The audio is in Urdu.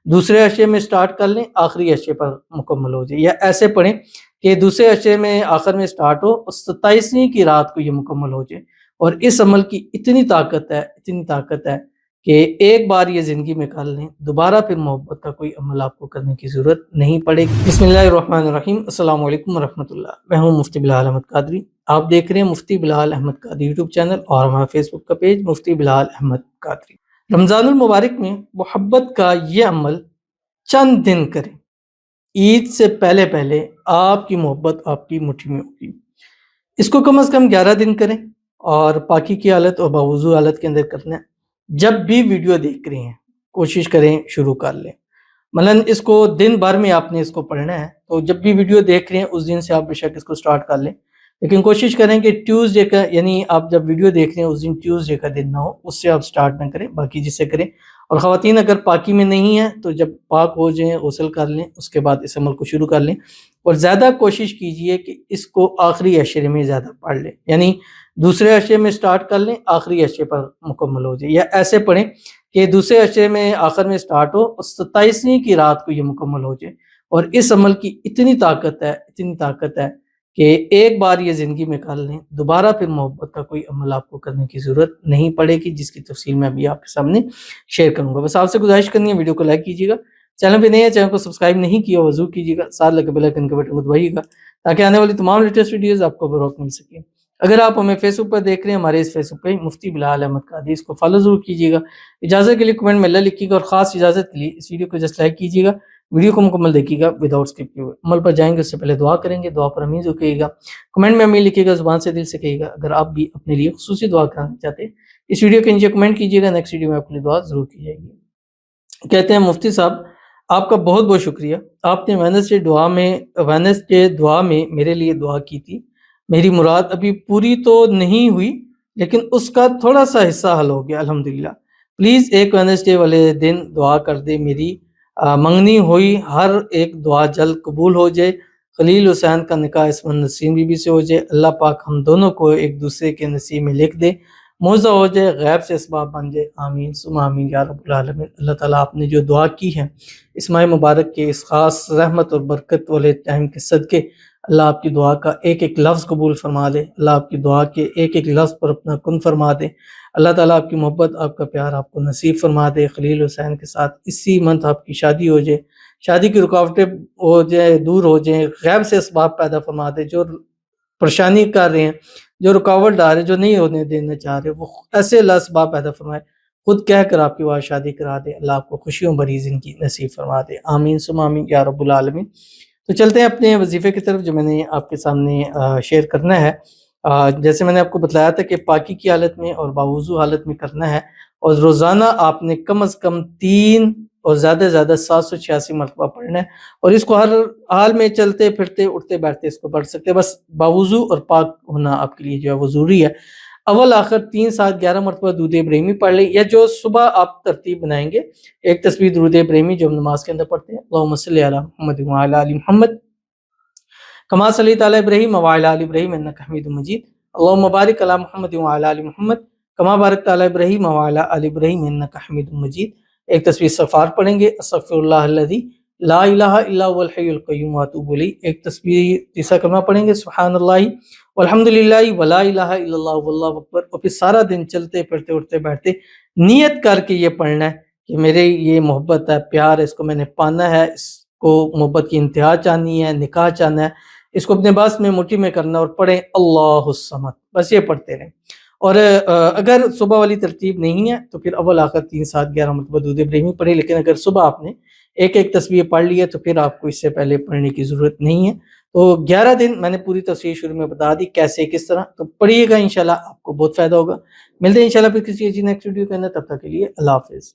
دوسرے اشرے میں سٹارٹ کر لیں، آخری اشرے پر مکمل ہو جائے، یا ایسے پڑھیں کہ دوسرے اشرے میں آخر میں سٹارٹ ہو اور 27ویں کی رات کو یہ مکمل ہو جائے۔ اور اس عمل کی اتنی طاقت ہے کہ ایک بار یہ زندگی میں کر لیں، دوبارہ پھر محبت کا کوئی عمل آپ کو کرنے کی ضرورت نہیں پڑے گی۔ بسم اللہ الرحمن الرحیم، السلام علیکم ورحمۃ اللہ۔ میں ہوں مفتی بلال احمد قادری، آپ دیکھ رہے ہیں مفتی بلال احمد قادری یوٹیوب چینل اور ہمارا فیس بک کا پیج مفتی بلال احمد قادری۔ رمضان المبارک میں محبت کا یہ عمل چند دن کریں، عید سے پہلے پہلے آپ کی محبت آپ کی مٹھی میں ہوگی۔ اس کو کم از کم 11 دن کریں اور پاکی کی حالت اور باوضو حالت کے اندر کرنا ہے۔ جب بھی ویڈیو دیکھ رہے ہیں کوشش کریں شروع کر لیں، مثلاً اس کو دن بھر میں آپ نے اس کو پڑھنا ہے، تو جب بھی ویڈیو دیکھ رہے ہیں اس دن سے آپ بے شک اس کو سٹارٹ کر لیں، لیکن کوشش کریں کہ ٹیوزڈے کا، یعنی آپ جب ویڈیو دیکھ رہے ہیں اس دن ٹیوزڈے کا دن نہ ہو، اس سے آپ سٹارٹ نہ کریں، باقی جس سے کریں۔ اور خواتین اگر پاکی میں نہیں ہیں تو جب پاک ہو جائیں غسل کر لیں، اس کے بعد اس عمل کو شروع کر لیں، اور زیادہ کوشش کیجئے کہ اس کو آخری عشرے میں زیادہ پڑھ لیں، یعنی دوسرے عشرے میں سٹارٹ کر لیں، آخری عشرے پر مکمل ہو جائے، یا ایسے پڑھیں کہ دوسرے عشرے میں آخر میں سٹارٹ ہو اور 27ویں کی رات کو یہ مکمل ہو جائے۔ اور اس عمل کی اتنی طاقت ہے کہ ایک بار یہ زندگی میں کر لیں، دوبارہ پھر محبت کا کوئی عمل آپ کو کرنے کی ضرورت نہیں پڑے گی، جس کی تفصیل میں ابھی آپ کے سامنے شیئر کروں گا۔ بس آپ سے گزارش کرنی ہے ویڈیو کو لائک کیجیے گا، چینل پہ نئے ہیں چینل کو سبسکرائب نہیں کیا وضو کیجیے گا، ساتھ لگے بیل آئیکن کے بٹن کو دبائیے گا تاکہ آنے والی تمام لیٹسٹ ویڈیوز آپ کو بروقت مل سکیں۔ اگر آپ ہمیں فیس بک پر دیکھ رہے ہیں، ہمارے اس فیس بک پہ مفتی بلال احمد قادری، اس کو فالو ضرور کیجیے گا۔ اجازت کے لیے کمنٹ میں اللہ لکھیے گا، اور خاص اجازت کے لیے اس ویڈیو کو جسٹ لائک کیجیے گا، ویڈیو کو مکمل دیکھیے گا وداؤٹ اسکپ کیے ہوئے۔ عمل پر جائیں گے اس سے پہلے دعا کریں گے، دعا پر امین ضرور کہیے گا، کمنٹ میں امین لکھیے گا، زبان سے دل سے کہیے گا۔ اگر آپ بھی اپنے لیے خصوصی دعا کرنا چاہتے ہیں اس ویڈیو کے نیچے کمنٹ کیجیے گا، نیکسٹ ویڈیو میں آپ کے لیے دعا ضرور کی جائے گی۔ کہتے ہیں مفتی صاحب آپ کا بہت بہت شکریہ، آپ نے وینسڈے دعا میں میرے لیے دعا کی تھی، میری مراد ابھی پوری تو نہیں ہوئی لیکن اس کا تھوڑا سا حصہ حل ہو گیا الحمدللہ، پلیز ایک وینسڈے والے دن دعا کر دے، میری منگنی ہوئی ہر ایک دعا جلد قبول ہو جائے، خلیل حسین کا نکاح اسمت نسرین بی بی سے ہو جائے، اللہ پاک ہم دونوں کو ایک دوسرے کے نصیب میں لکھ دے، موزہ ہو جائے، غیب سے اسباب بن جائے، آمین ثم آمین یا رب العالمین۔ اللہ تعالیٰ آپ نے جو دعا کی ہے اس ماہ مبارک کے اس خاص رحمت اور برکت والے ٹائم کے صدقے، اللہ آپ کی دعا کا ایک ایک لفظ قبول فرما دے، اللہ آپ کی دعا کے ایک ایک لفظ پر اپنا کن فرما دے، اللہ تعالیٰ آپ کی محبت آپ کا پیار آپ کو نصیب فرما دے، خلیل حسین کے ساتھ اسی منتھ آپ کی شادی ہو جائے، شادی کی رکاوٹیں ہو جائے، دور ہو جائیں، غیب سے اسباب پیدا فرما دے، جو پریشانی کر رہے ہیں، جو رکاوٹ ڈال رہے ہیں، جو نہیں ہونے دینا چاہ رہے، وہ ایسے اللہ اسباب پیدا فرمائے، خود کہہ کر آپ کی وہاں شادی کرا دے، اللہ آپ کو خوشیوں بھری زندگی نصیب فرما دے، آمین ثم آمین یا رب العالمین۔ تو چلتے ہیں اپنے وظیفے کی طرف جو میں نے آپ کے سامنے شیئر کرنا ہے۔ جیسے میں نے آپ کو بتلایا تھا کہ پاکی کی حالت میں اور باوضو حالت میں کرنا ہے، اور روزانہ آپ نے کم از کم 3 اور زیادہ سے زیادہ 786 مرتبہ پڑھنا ہے، اور اس کو ہر حال میں چلتے پھرتے اٹھتے بیٹھتے اس کو پڑھ سکتے ہیں، بس باوضو اور پاک ہونا آپ کے لیے جو ہے وہ ضروری ہے۔ اول آخر 3 7 11 مرتبہ درود ابراہیمی پڑھ لیں، یا جو صبح آپ ترتیب بنائیں گے، ایک تسبیح درود ابراہیمی جو ہم نماز کے اندر پڑھتے ہیں، اللہم صلی علی محمد وعلی آل محمد کما صلیت علی ابراہیم وعلی آل ابراہیم انک حمید مجید، اللہم بارک علی محمد وعلی آل محمد کما بارکت علی ابراہیم وعلی آل ابراہیم انک حمید مجید۔ ایک تسبیح استغفار پڑھیں گے، استغفر اللہ الذی لا الہ الا هو الحی القیوم واتوب الیہ۔ ایک تسبیح تیسرا کلمہ پڑھیں گے، سبحان اللہ والحمدللہ ولا الہ الا اللہ واللہ اکبر، اور پھر سارا دن چلتے پھرتے اٹھتے بیٹھتے نیت کر کے یہ پڑھنا ہے کہ میرے یہ محبت ہے، پیار ہے، اس کو میں نے پانا ہے، اس کو محبت کی انتہا چاہنی ہے، نکاح چاہنا ہے، اس کو اپنے باس میں مٹھی میں کرنا، اور پڑھیں اللہ الصمد، بس یہ پڑھتے رہیں۔ اور اگر صبح والی ترتیب نہیں ہے تو پھر اول آخر 3 7 11 مرتبہ درود ابراہیمی پڑھیں، لیکن اگر صبح آپ نے ایک ایک تسبیح پڑھ لی ہے تو پھر آپ کو اس سے پہلے پڑھنے کی ضرورت نہیں ہے۔ تو 11 دن میں نے پوری تفصیل شروع میں بتا دی کیسے کس طرح، تو پڑھیے گا، انشاءاللہ آپ کو بہت فائدہ ہوگا۔ ملتے ہیں انشاءاللہ پھر کسی نیکسٹ ویڈیو کے اندر، تب تک کے لیے اللہ حافظ۔